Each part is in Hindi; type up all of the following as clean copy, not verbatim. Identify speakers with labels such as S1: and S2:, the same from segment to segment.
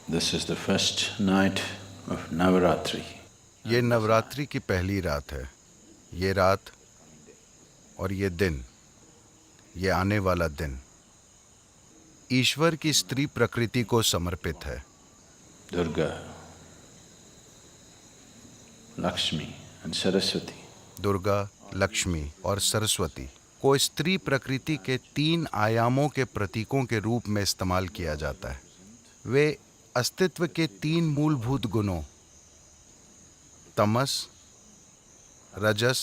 S1: This is the first night of Navaratri.
S2: ये नवरात्रि की पहली रात है। ये रात और ये दिन, ये आने वाला दिन ईश्वर की स्त्री प्रकृति को समर्पित है।
S1: Durga, Lakshmi and Saraswati.
S2: Durga, Lakshmi और सरस्वती को स्त्री प्रकृति के 3 आयामों के प्रतीकों के रूप में इस्तेमाल किया जाता है। वे अस्तित्व के 3 मूलभूत गुणों तमस, रजस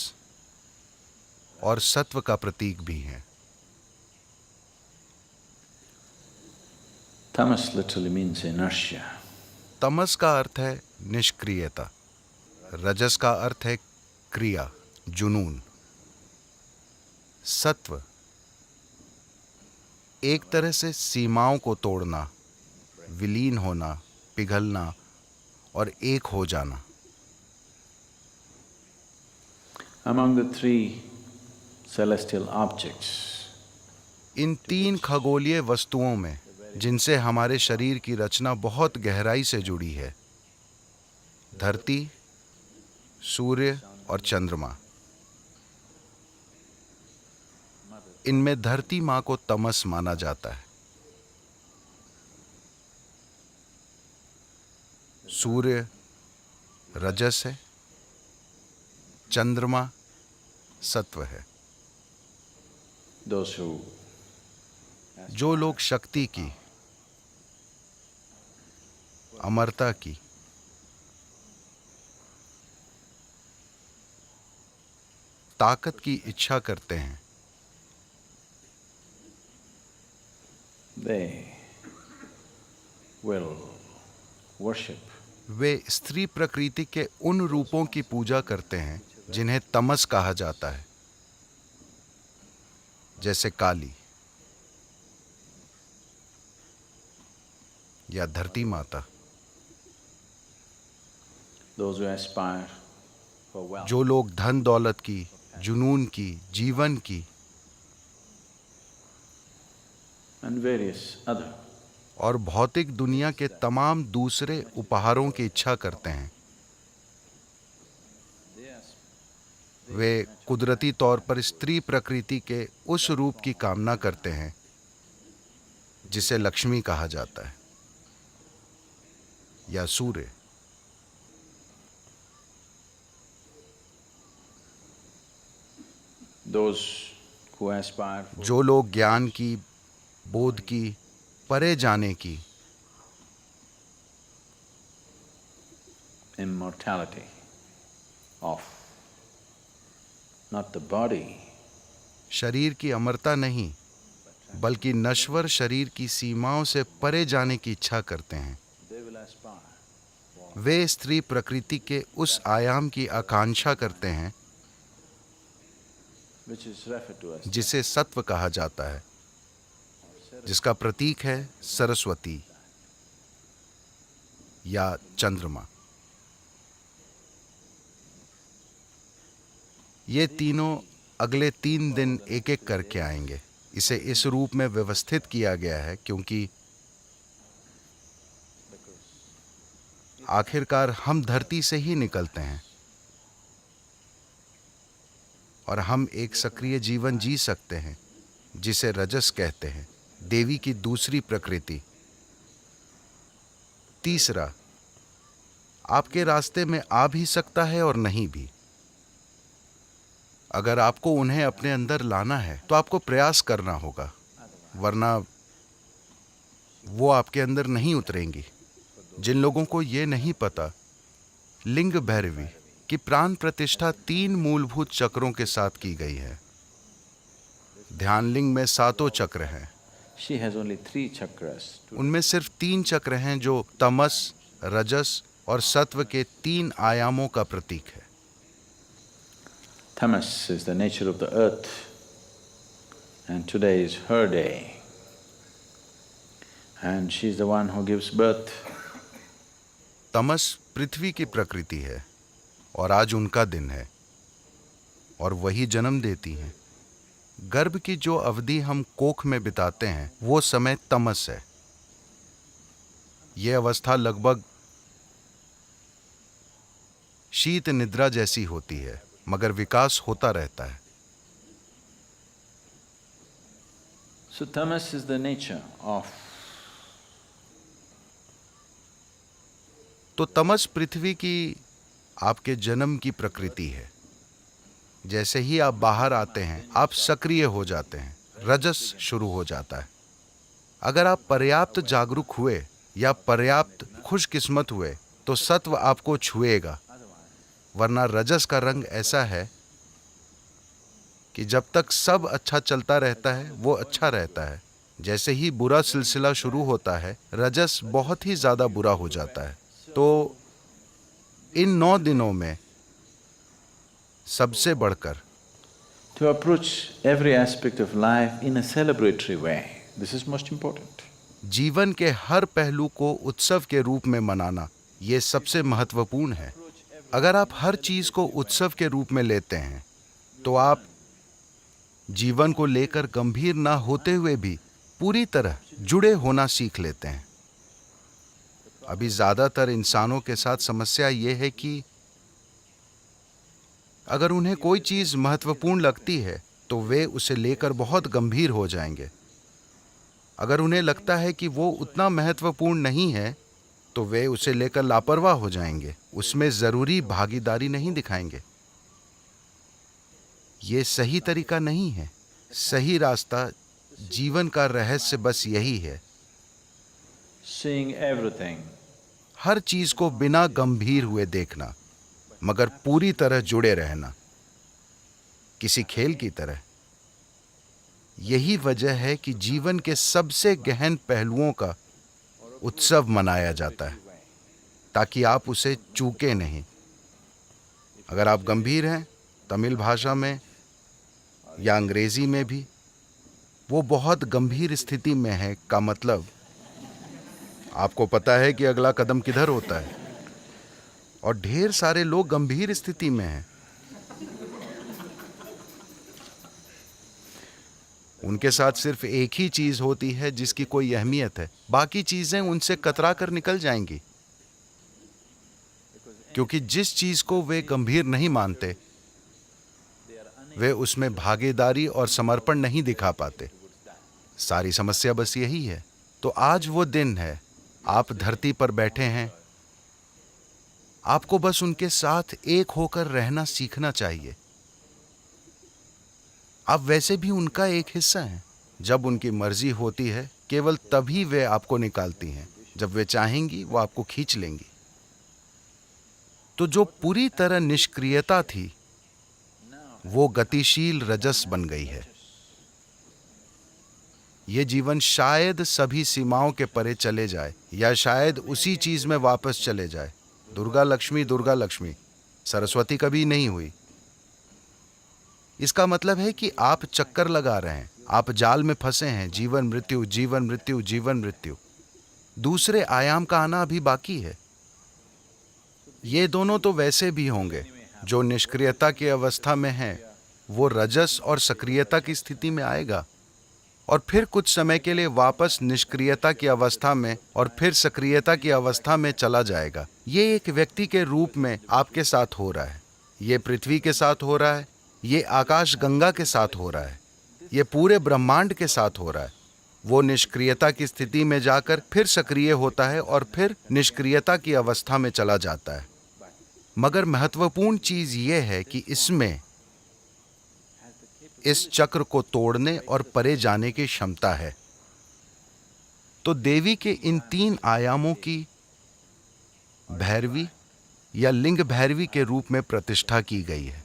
S2: और सत्व का प्रतीक भी हैं।
S1: Tamas literally means inertia.
S2: तमस का अर्थ है निष्क्रियता, रजस का अर्थ है क्रिया, जुनून। सत्व एक तरह से सीमाओं को तोड़ना, विलीन होना, पिघलना और एक हो जाना।
S1: Among the 3 celestial objects,
S2: इन 3 खगोलीय वस्तुओं में जिनसे हमारे शरीर की रचना बहुत गहराई से जुड़ी है, धरती, सूर्य और चंद्रमा, इनमें धरती माँ को तमस माना जाता है। सूर्य रजस है, चंद्रमा सत्व है।
S1: those who
S2: जो लोग शक्ति की, अमरता की, ताकत की इच्छा करते हैं,
S1: they will worship
S2: वे स्त्री प्रकृति के उन रूपों की पूजा करते हैं जिन्हें तमस कहा जाता है, जैसे काली या धरती माता।
S1: those who aspire for wealth.
S2: जो लोग धन दौलत की, जुनून की, जीवन की
S1: And various other.
S2: और भौतिक दुनिया के तमाम दूसरे उपहारों की इच्छा करते हैं, वे कुदरती तौर पर स्त्री प्रकृति के उस रूप की कामना करते हैं जिसे लक्ष्मी कहा जाता है या सूर्य।
S1: Those who aspire for
S2: जो लोग ज्ञान की, बोध की, परे जाने की,
S1: immortality of not the body,
S2: शरीर की अमरता नहीं बल्कि नश्वर शरीर की सीमाओं से परे जाने की इच्छा करते हैं,
S1: they will aspire
S2: वे स्त्री प्रकृति के उस आयाम की आकांक्षा करते हैं
S1: which is referred to as
S2: जिसे सत्व कहा जाता है, जिसका प्रतीक है सरस्वती या चंद्रमा। ये तीनों अगले 3 दिन एक एक करके आएंगे। इसे इस रूप में व्यवस्थित किया गया है क्योंकि आखिरकार हम धरती से ही निकलते हैं और हम एक सक्रिय जीवन जी सकते हैं जिसे रजस कहते हैं, देवी की दूसरी प्रकृति। तीसरा, आपके रास्ते में आ भी सकता है और नहीं भी। अगर आपको उन्हें अपने अंदर लाना है तो आपको प्रयास करना होगा, वरना वो आपके अंदर नहीं उतरेंगी। जिन लोगों को ये नहीं पता, लिंग भैरवी की प्राण प्रतिष्ठा 3 मूलभूत चक्रों के साथ की गई है। ध्यान लिंग में 7 चक्र हैं।
S1: she has only 3 chakras to
S2: उनमें सिर्फ 3 चक्र हैं जो तमस, रजस और सत्व के 3 आयामों का प्रतीक है।
S1: Tamas is the nature of the earth and today is her day and she is the one who gives birth.
S2: तमस पृथ्वी की प्रकृति है और आज उनका दिन है और वही जन्म देती हैं। गर्भ की जो अवधि हम कोख में बिताते हैं वो समय तमस है ये अवस्था लगभग शीत निद्रा जैसी होती है, मगर विकास होता रहता है।
S1: So tamas is the nature of
S2: तो तमस पृथ्वी की आपके जन्म की प्रकृति है। जैसे ही आप बाहर आते हैं आप सक्रिय हो जाते हैं, रजस शुरू हो जाता है। अगर आप पर्याप्त जागरूक हुए या पर्याप्त खुशकिस्मत हुए तो सत्व आपको छुएगा, वरना रजस का रंग ऐसा है कि जब तक सब अच्छा चलता रहता है वो अच्छा रहता है। जैसे ही बुरा सिलसिला शुरू होता है रजस बहुत ही ज्यादा बुरा हो जाता है। तो इन 9 दिनों में सबसे बढ़कर
S1: to approach every aspect of life in a celebratory way. This is most important.
S2: जीवन के हर पहलू को उत्सव के रूप में मनाना ये सबसे महत्वपूर्ण है। अगर आप हर चीज को उत्सव के रूप में लेते हैं तो आप जीवन को लेकर गंभीर ना होते हुए भी पूरी तरह जुड़े होना सीख लेते हैं। अभी ज्यादातर इंसानों के साथ समस्या ये है कि अगर उन्हें कोई चीज महत्वपूर्ण लगती है तो वे उसे लेकर बहुत गंभीर हो जाएंगे। अगर उन्हें लगता है कि वो उतना महत्वपूर्ण नहीं है तो वे उसे लेकर लापरवाह हो जाएंगे, उसमें जरूरी भागीदारी नहीं दिखाएंगे। ये सही तरीका नहीं है। सही रास्ता, जीवन का रहस्य बस यही है,
S1: Seeing everything
S2: हर चीज को बिना गंभीर हुए देखना, मगर पूरी तरह जुड़े रहना, किसी खेल की तरह। यही वजह है कि जीवन के सबसे गहन पहलुओं का उत्सव मनाया जाता है, ताकि आप उसे चूके नहीं। अगर आप गंभीर हैं, तमिल भाषा में या अंग्रेजी में भी, वो बहुत गंभीर स्थिति में है का मतलब आपको पता है कि अगला कदम किधर होता है। और ढेर सारे लोग गंभीर स्थिति में हैं। उनके साथ सिर्फ एक ही चीज होती है जिसकी कोई अहमियत है, बाकी चीजें उनसे कतरा कर निकल जाएंगी, क्योंकि जिस चीज को वे गंभीर नहीं मानते वे उसमें भागीदारी और समर्पण नहीं दिखा पाते। सारी समस्या बस यही है। तो आज वो दिन है, आप धरती पर बैठे हैं, आपको बस उनके साथ एक होकर रहना सीखना चाहिए। आप वैसे भी उनका एक हिस्सा हैं। जब उनकी मर्जी होती है केवल तभी वे आपको निकालती हैं, जब वे चाहेंगी वो आपको खींच लेंगी। तो जो पूरी तरह निष्क्रियता थी वो गतिशील रजस बन गई है। ये जीवन शायद सभी सीमाओं के परे चले जाए या शायद उसी चीज में वापस चले जाए। दुर्गा लक्ष्मी, सरस्वती कभी नहीं हुई। इसका मतलब है कि आप चक्कर लगा रहे हैं, आप जाल में फंसे हैं, जीवन मृत्यु, जीवन मृत्यु, जीवन मृत्यु। दूसरे आयाम का आना अभी बाकी है। ये दोनों तो वैसे भी होंगे। जो निष्क्रियता की अवस्था में है वो रजस और सक्रियता की स्थिति में आएगा और फिर कुछ समय के लिए वापस निष्क्रियता की अवस्था में और फिर सक्रियता की अवस्था में चला जाएगा। ये एक व्यक्ति के रूप में आपके साथ हो रहा है, ये पृथ्वी के साथ हो रहा है, ये आकाश गंगा के साथ हो रहा है, ये पूरे ब्रह्मांड के साथ हो रहा है। वो निष्क्रियता की स्थिति में जाकर फिर सक्रिय होता है और फिर निष्क्रियता की अवस्था में चला जाता है। मगर महत्वपूर्ण चीज ये है कि इसमें इस चक्र को तोड़ने और परे जाने की क्षमता है। तो देवी के इन 3 आयामों की भैरवी या लिंग भैरवी के रूप में प्रतिष्ठा की गई है।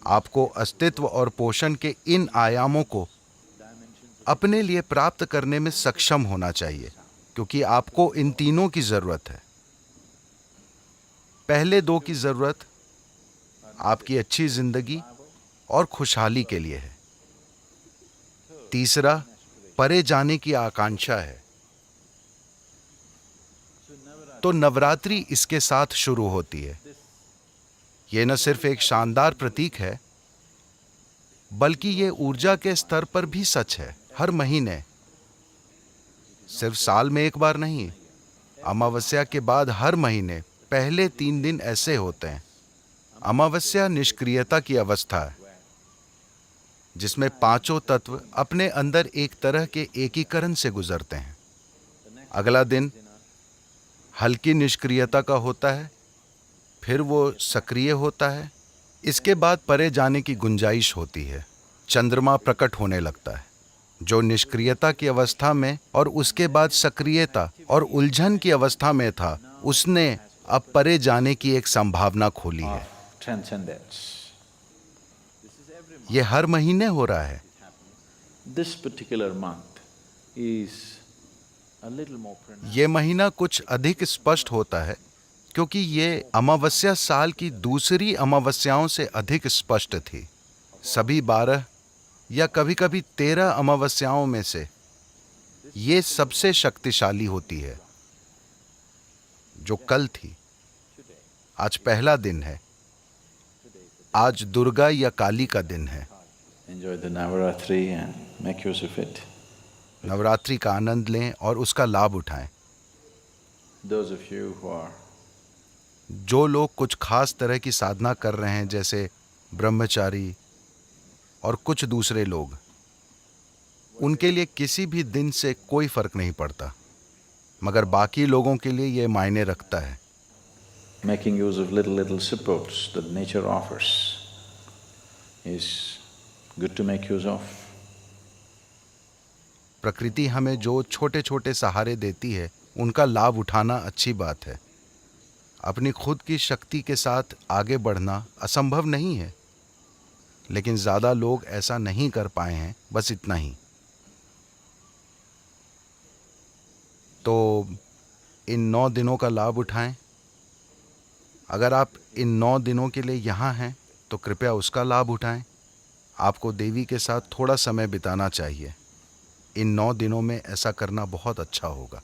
S2: आपको अस्तित्व और पोषण के इन आयामों को अपने लिए प्राप्त करने में सक्षम होना चाहिए, क्योंकि आपको इन तीनों की जरूरत है। पहले 2 की जरूरत आपकी अच्छी जिंदगी और खुशहाली के लिए है। तीसरा परे जाने की आकांक्षा है। तो नवरात्रि इसके साथ शुरू होती है। यह न सिर्फ एक शानदार प्रतीक है, बल्कि ये ऊर्जा के स्तर पर भी सच है। हर महीने, सिर्फ साल में एक बार नहीं, अमावस्या के बाद हर महीने पहले 3 दिन ऐसे होते हैं। अमावस्या निष्क्रियता की अवस्था है, जिसमें पांचों तत्व अपने अंदर एक तरह के एकीकरण से गुजरते हैं। अगला दिन हल्की निष्क्रियता का होता है, फिर वो सक्रिय होता है। इसके बाद परे जाने की गुंजाइश होती है। चंद्रमा प्रकट होने लगता है, जो निष्क्रियता की अवस्था में और उसके बाद सक्रियता और उलझन की अवस्था में था, उसने अब परे जाने की एक संभावना खोली है।
S1: of transcendence.
S2: ये हर महीने हो रहा है।
S1: This particular month is a little more pronounced.
S2: ये महीना कुछ अधिक स्पष्ट होता है, क्योंकि ये अमावस्या साल की दूसरी अमावस्याओं से अधिक स्पष्ट थी। सभी 12 या कभी कभी 13 अमावस्याओं में से ये सबसे शक्तिशाली होती है, जो कल थी। आज पहला दिन है। आज दुर्गा या काली का दिन है।
S1: Enjoy the Navaratri and make use of it.
S2: Navratri का आनंद लें और उसका लाभ उठाएं।
S1: Those of you who are
S2: जो लोग कुछ खास तरह की साधना कर रहे हैं, जैसे ब्रह्मचारी और कुछ दूसरे लोग, उनके लिए किसी भी दिन से कोई फर्क नहीं पड़ता, मगर बाकी लोगों के लिए ये मायने रखता है।
S1: making use of little supports that nature offers is good to make use of.
S2: प्रकृति हमें जो छोटे छोटे सहारे देती है, उनका लाभ उठाना अच्छी बात है। अपनी खुद की शक्ति के साथ आगे बढ़ना असंभव नहीं है, लेकिन ज़्यादा लोग ऐसा नहीं कर पाए हैं, बस इतना ही। तो इन 9 दिनों का लाभ उठाएं। अगर आप इन 9 दिनों के लिए यहाँ हैं, तो कृपया उसका लाभ उठाएं। आपको देवी के साथ थोड़ा समय बिताना चाहिए। इन 9 दिनों में ऐसा करना बहुत अच्छा होगा।